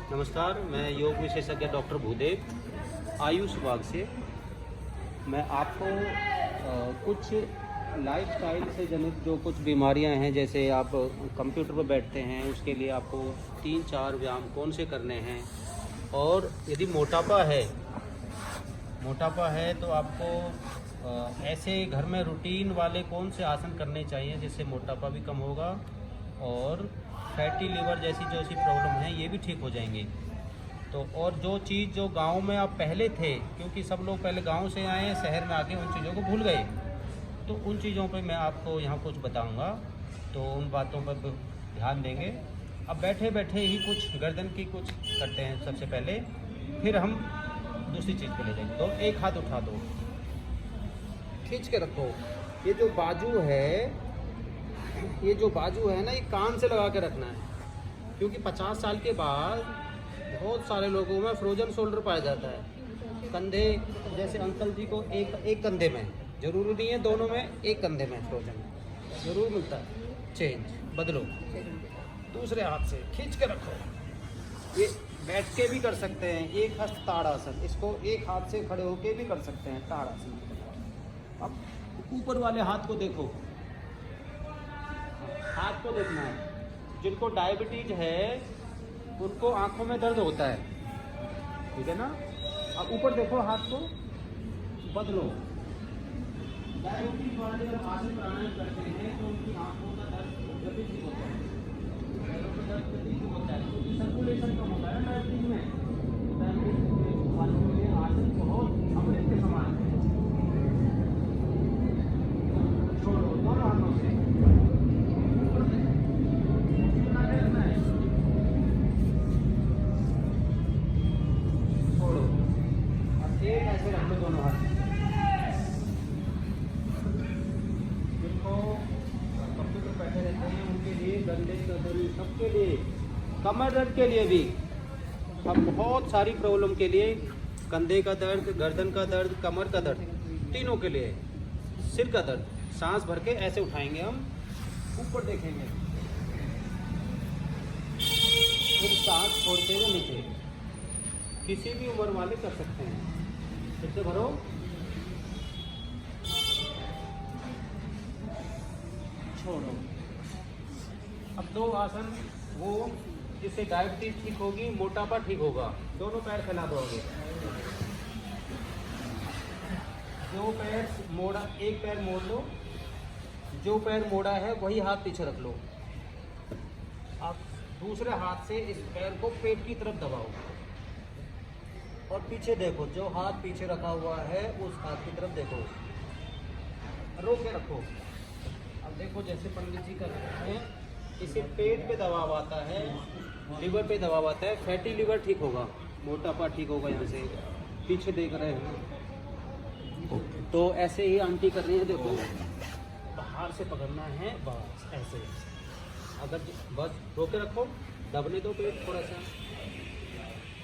नमस्कार, मैं योग विशेषज्ञ डॉक्टर भूदेव आयुष विभाग से। मैं आपको कुछ लाइफस्टाइल से जनित जो कुछ बीमारियां हैं, जैसे आप कंप्यूटर पर बैठते हैं, उसके लिए आपको 3-4 व्यायाम कौन से करने हैं, और यदि मोटापा है तो आपको ऐसे घर में रूटीन वाले कौन से आसन करने चाहिए जिससे मोटापा भी कम होगा और फैटी लीवर जैसी प्रॉब्लम है ये भी ठीक हो जाएंगी। तो और जो चीज़ जो गांव में आप पहले थे, क्योंकि सब लोग पहले गांव से आए हैं, शहर में आके उन चीज़ों को भूल गए, तो उन चीज़ों पे मैं आपको यहाँ कुछ बताऊँगा, तो उन बातों पर ध्यान देंगे। अब बैठे बैठे ही कुछ गर्दन की कुछ करते हैं सबसे पहले, फिर हम दूसरी चीज़ पे ले जाएंगे। तो एक हाथ उठा दो, खींच के रखो। ये जो बाजू है ना, ये कान से लगा के रखना है, क्योंकि 50 साल के बाद बहुत सारे लोगों में फ्रोजन शोल्डर पाया जाता है। कंधे, जैसे अंकल जी को एक कंधे में, जरूरी नहीं है दोनों में, एक कंधे में फ्रोजन जरूर मिलता है। चेंज बदलो, दूसरे हाथ से खींच के रखो। ये बैठ के भी कर सकते हैं, एक हस्त ताड़ासन, इसको एक हाथ से खड़े होके भी कर सकते हैं, ताड़ासन। अब ऊपर वाले हाथ को देखो, हाथ को देखना है। जिनको डायबिटीज है उनको आंखों में दर्द होता है, ठीक है ना। अब ऊपर देखो, हाथ को बदलो। डायबिटीज वाले जब आसन प्राणायाम करते हैं तो उनकी आंखों का दर्द जल्दी ठीक होता है, पैरों का दर्द जल्दी ठीक होता है, क्योंकि सर्कुलेशन कम होता है ना डायबिटीज में। डायबिटीज वालों के लिए आसन बहुत अमृत के समान है। छोड़ो दोनों हाथों से, ऐसे रख लो दोनों हाथ। जिनको कंप्यूटर बैठे रहते हैं उनके लिए, गंदे कदर सबके लिए, कमर दर्द के लिए भी, अब बहुत सारी प्रॉब्लम के लिए, कंधे का दर्द, गर्दन का दर्द, कमर का दर्द, तीनों के लिए, सिर का दर्द, सांस भर के ऐसे उठाएंगे हम, ऊपर देखेंगे, फिर सांस छोड़ते हुए नीचे। किसी भी उम्र वाले कर सकते हैं। फिर से भरो, छोड़ो। अब 2 आसन वो जिससे डायबिटीज ठीक होगी, मोटापा ठीक होगा। दोनों पैर फैला दो आगे, जो पैर मोड़ा, एक पैर मोड़ लो, जो पैर मोड़ा है वही हाथ पीछे रख लो। अब दूसरे हाथ से इस पैर को पेट की तरफ दबाओ और पीछे देखो, जो हाथ पीछे रखा हुआ है उस हाथ की तरफ देखो, रोक के रखो। अब देखो, जैसे पंडित जी कर रहे हैं, इसे पेट पे दबाव आता है, लीवर पे दबाव आता है, फैटी लीवर ठीक होगा, मोटापा ठीक होगा। यहाँ से पीछे देख रहे हैं, तो ऐसे ही आंटी कर रही है, देखो बाहर से पकड़ना है, बस ऐसे। अगर बस रोक के रखो, दबने दो पेट थोड़ा सा।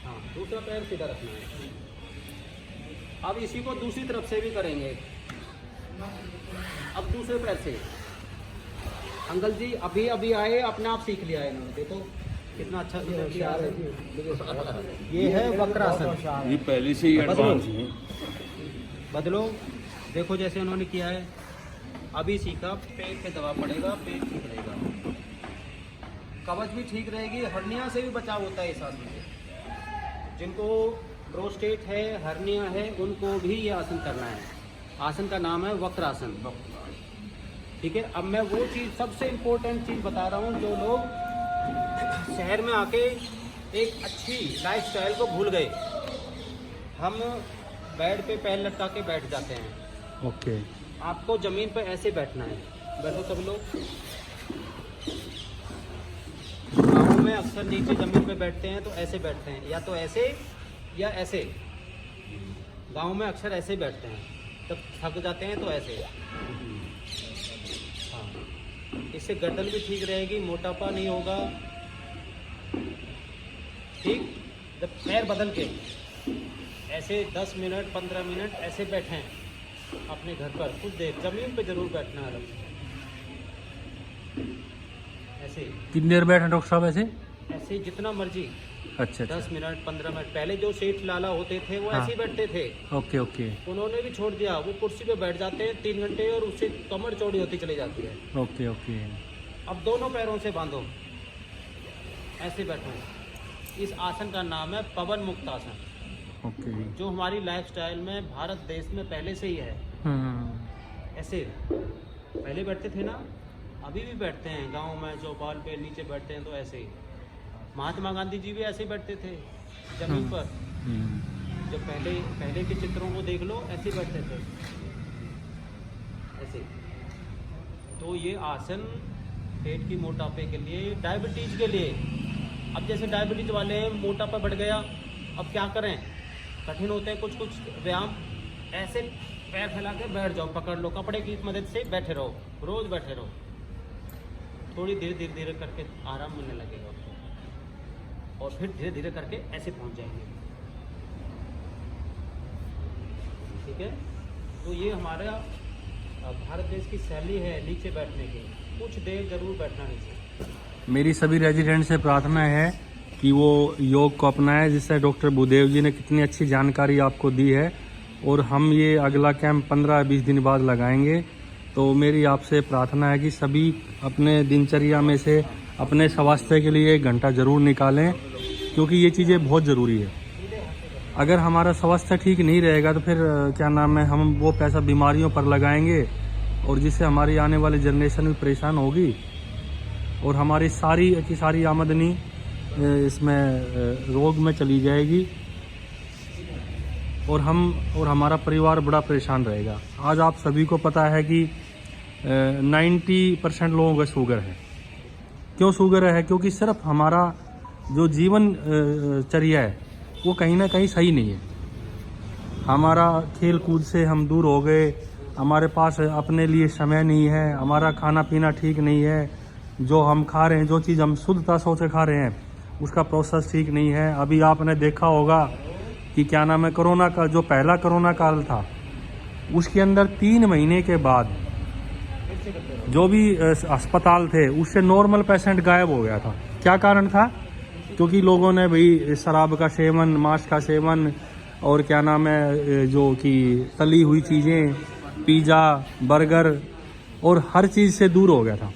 हाँ, दूसरा पैर सीधा रखना है। अब इसी को दूसरी तरफ से भी करेंगे। अब दूसरे पैर से, अंकल जी अभी आए, अपने आप सीख लिया है इन्होंने, देखो कितना अच्छा किया है। ये है वक्रासन, ये पहले से ही एडवांस है। बदलो, देखो जैसे उन्होंने किया है, अभी सीखा, पेट पे दबाव पड़ेगा, पेट ठीक रहेगा, कवच भी ठीक रहेगी, हर्निया से भी बचाव होता है इस आसन से। जिनको प्रोस्टेट है, हर्निया है, उनको भी ये आसन करना है। आसन का नाम है वक्रासन, ठीक है। अब मैं वो चीज़, सबसे इम्पोर्टेंट चीज़ बता रहा हूँ, जो लोग शहर में आके एक अच्छी लाइफस्टाइल को भूल गए। हम बेड पे पैर लटका के बैठ जाते हैं। ओके, आपको ज़मीन पर ऐसे बैठना है। बैठो सब लोग। गाँव में अक्सर नीचे ज़मीन पे बैठते हैं तो ऐसे बैठते हैं, या तो ऐसे या ऐसे। गाँव में अक्सर ऐसे बैठते हैं, जब थक जाते हैं तो ऐसे। हाँ, इससे गर्दन भी ठीक रहेगी, मोटापा नहीं होगा, ठीक। जब पैर बदल के ऐसे 10 मिनट 15 मिनट ऐसे बैठें अपने घर पर, कुछ देर ज़मीन पे ज़रूर बैठना है। ऐसे कितनी देर बैठे डॉक्टर साहब ऐसे? ऐसे जितना मर्जी। अच्छा 10 मिनट 15 मिनट। पहले जो सेठ लाला होते थे वो हाँ। ऐसे ही बैठते थे, ओके ओके उन्होंने भी छोड़ दिया। वो कुर्सी पे बैठ जाते हैं 3 घंटे और उससे कमर चौड़ी होती चली जाती है। Okay okay. अब दोनों पैरों से बांधो, ऐसे बैठो। इस आसन का नाम है पवन मुक्त आसन, ओके जी। जो हमारी लाइफस्टाइल में भारत देश में पहले से ही है। ऐसे पहले बैठते थे ना, अभी भी बैठते हैं गांव में, चौपाल पे नीचे बैठते हैं तो ऐसे ही। महात्मा गांधी जी भी ऐसे ही बैठते थे जमीन पर। जब पहले के चित्रों को देख लो, ऐसे ही बैठते थे ऐसे। तो ये आसन पेट की मोटापे के लिए, डायबिटीज के लिए। अब जैसे डायबिटीज वाले हैं, मोटापा बढ़ गया, अब क्या करें, कठिन होते हैं कुछ कुछ व्यायाम। ऐसे पैर फैला के बैठ जाओ, पकड़ लो, कपड़े की मदद से बैठे रहो, रोज बैठे रहो। थोड़ी धीरे धीरे करके आराम मिलने लगेगा आपको, और फिर धीरे धीरे करके ऐसे पहुंच जाएंगे। ठीक है, तो ये हमारा भारत देश की शैली है नीचे बैठने की। कुछ देर जरूर बैठना नीचे। मेरी सभी रेजिडेंट से प्रार्थना है कि वो योग को अपनाएं, जिससे डॉक्टर भूदेव जी ने कितनी अच्छी जानकारी आपको दी है। और हम ये अगला कैंप 15-20 दिन बाद लगाएंगे। तो मेरी आपसे प्रार्थना है कि सभी अपने दिनचर्या में से अपने स्वास्थ्य के लिए 1 घंटा ज़रूर निकालें, क्योंकि ये चीज़ें बहुत ज़रूरी है। अगर हमारा स्वास्थ्य ठीक नहीं रहेगा तो फिर क्या नाम है, हम वो पैसा बीमारियों पर लगाएंगे और जिससे हमारी आने वाली जनरेशन भी परेशान होगी और हमारी सारी की सारी आमदनी इसमें रोग में चली जाएगी और हमारा परिवार बड़ा परेशान रहेगा। आज आप सभी को पता है कि 90% लोगों को शुगर है। क्यों शुगर है? क्योंकि सिर्फ हमारा जो जीवन चर्या है वो कहीं ना कहीं सही नहीं है। हमारा खेल कूद से हम दूर हो गए, हमारे पास अपने लिए समय नहीं है, हमारा खाना पीना ठीक नहीं है, जो हम खा रहे हैं, जो चीज़ हम शुद्धता सोच के खा रहे हैं उसका प्रोसेस ठीक नहीं है। अभी आपने देखा होगा कि क्या नाम है, कोरोना का जो पहला कोरोना काल था उसके अंदर 3 महीने के बाद जो भी अस्पताल थे उससे नॉर्मल पेशेंट गायब हो गया था। क्या कारण था? क्योंकि लोगों ने भाई शराब का सेवन, मांस का सेवन और क्या नाम है जो कि तली हुई चीज़ें, पिज़्ज़ा, बर्गर और हर चीज़ से दूर हो गया था।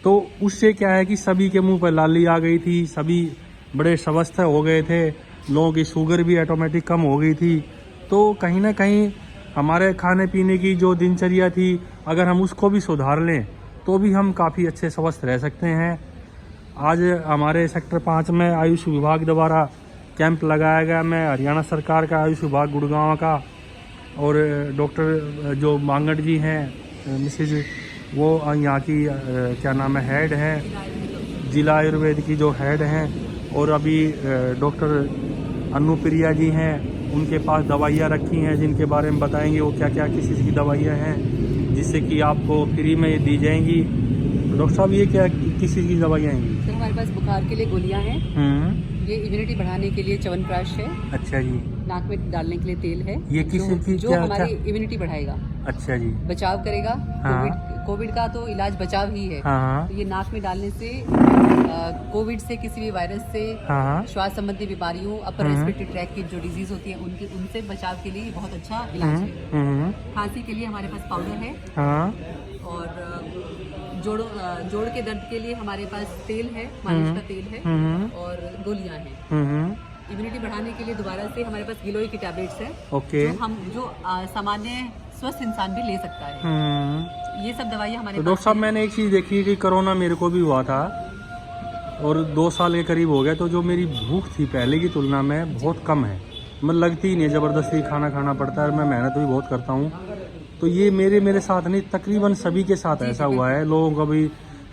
तो उससे क्या है कि सभी के मुंह पर लाली आ गई थी, सभी बड़े स्वस्थ हो गए थे, लोगों की शुगर भी ऑटोमेटिक कम हो गई थी। तो कहीं ना कहीं हमारे खाने पीने की जो दिनचर्या थी, अगर हम उसको भी सुधार लें तो भी हम काफ़ी अच्छे स्वस्थ रह सकते हैं। आज हमारे सेक्टर 5 में आयुष विभाग द्वारा कैंप लगाया गया। मैं हरियाणा सरकार का आयुष विभाग गुड़गांव का और डॉक्टर जो मांगड़ जी हैं मिसेज, वो यहाँ की क्या नाम है हेड हैं, जिला आयुर्वेद की जो हेड हैं। और अभी डॉक्टर अनुप्रिया जी हैं, उनके पास दवाइयाँ रखी हैं जिनके बारे में बताएंगे वो क्या क्या किस चीज़ की दवाइयाँ हैं जिससे कि आपको फ्री में ये दी जाएंगी। डॉक्टर साहब ये क्या किस चीज़ की दवाइयाँ हैं? सर हमारे पास बुखार के लिए गोलियां हैं। ये इम्यूनिटी बढ़ाने के लिए च्यवनप्राश है। अच्छा जी। नाक में डालने के लिए तेल है। ये किस चीज जो हमारी इम्यूनिटी बढ़ाएगा। अच्छा जी। बचाव करेगा। हाँ। कोविड का तो इलाज बचाव ही है। हाँ। तो ये नाक में डालने से कोविड से, किसी भी वायरस से, हाँ। श्वास संबंधी बीमारियों, अपर रेस्पिरेटरी ट्रैक की जो डिजीज होती है उनसे बचाव के लिए बहुत अच्छा इलाज है। खांसी के लिए हमारे पास पाउडर है। हाँ। और जोड़ के दर्द के लिए हमारे पास तेल है, मालिश का तेल है और गोलियां हैं। इम्यूनिटी बढ़ाने के लिए दोबारा से हमारे पास गिलोय की टैबलेट्स है। ओके। जो सामान्य स्वस्थ इंसान भी ले सकता है। ये सब दवाइयाँ हमारे तो डॉक्टर साहब मैंने एक चीज़ देखी कि कोरोना मेरे को भी हुआ था और 2 साल के करीब हो गया। तो जो मेरी भूख थी पहले की तुलना में बहुत कम है, मतलब लगती ही नहीं, ज़बरदस्ती खाना खाना पड़ता है। मैं मेहनत भी बहुत करता हूँ। तो ये मेरे साथ नहीं, तकरीबन सभी के साथ ऐसा हुआ है। लोगों को भी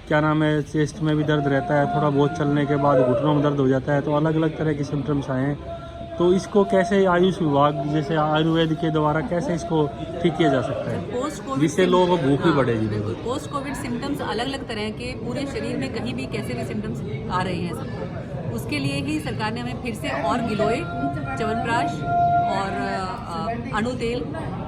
क्या नाम है चेस्ट में भी दर्द रहता है, थोड़ा बहुत चलने के बाद घुटनों में दर्द हो जाता है। तो अलग अलग तरह के सिम्टम्स आए हैं। तो इसको कैसे आयुष विभाग जैसे आयुर्वेद के द्वारा कैसे इसको ठीक किया जा सकता है जिससे लोगों को भूख भी बढ़ेगी? पोस्ट कोविड सिम्टम्स अलग अलग तरह के पूरे शरीर में कहीं भी कैसे भी सिम्टम्स आ रहे हैं सबको, उसके लिए ही सरकार ने हमें फिर से और गिलोय, च्यवनप्राश और अणु तेल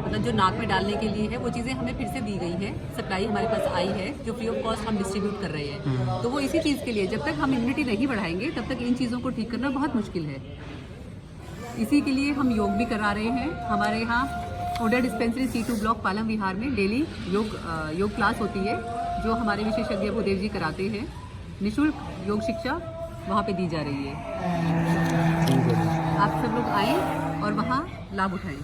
मतलब जो नाक में डालने के लिए है वो चीज़ें हमें फिर से दी गई हैं, सप्लाई हमारे पास आई है जो फ्री ऑफ कॉस्ट हम डिस्ट्रीब्यूट कर रहे हैं। तो वो इसी चीज़ के लिए, जब तक हम इम्यूनिटी नहीं बढ़ाएंगे तब तक इन चीज़ों को ठीक करना बहुत मुश्किल है। इसी के लिए हम योग भी करा रहे हैं। हमारे यहाँ ओडा dispensary C2 block Palam Vihar में डेली योग क्लास होती है जो हमारे विशेषज्ञ भूदेव जी कराते हैं। निःशुल्क योग शिक्षा वहाँ पे दी जा रही है। आप सब लोग आएँ और वहाँ लाभ उठाएं।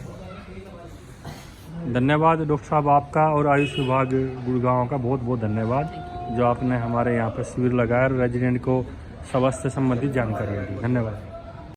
धन्यवाद डॉक्टर साहब आपका और आयुष विभाग गुड़गांव का बहुत बहुत धन्यवाद जो आपने हमारे यहाँ पर शिविर लगाया और रेजिडेंट को स्वास्थ्य संबंधी जानकारी दी। धन्यवाद।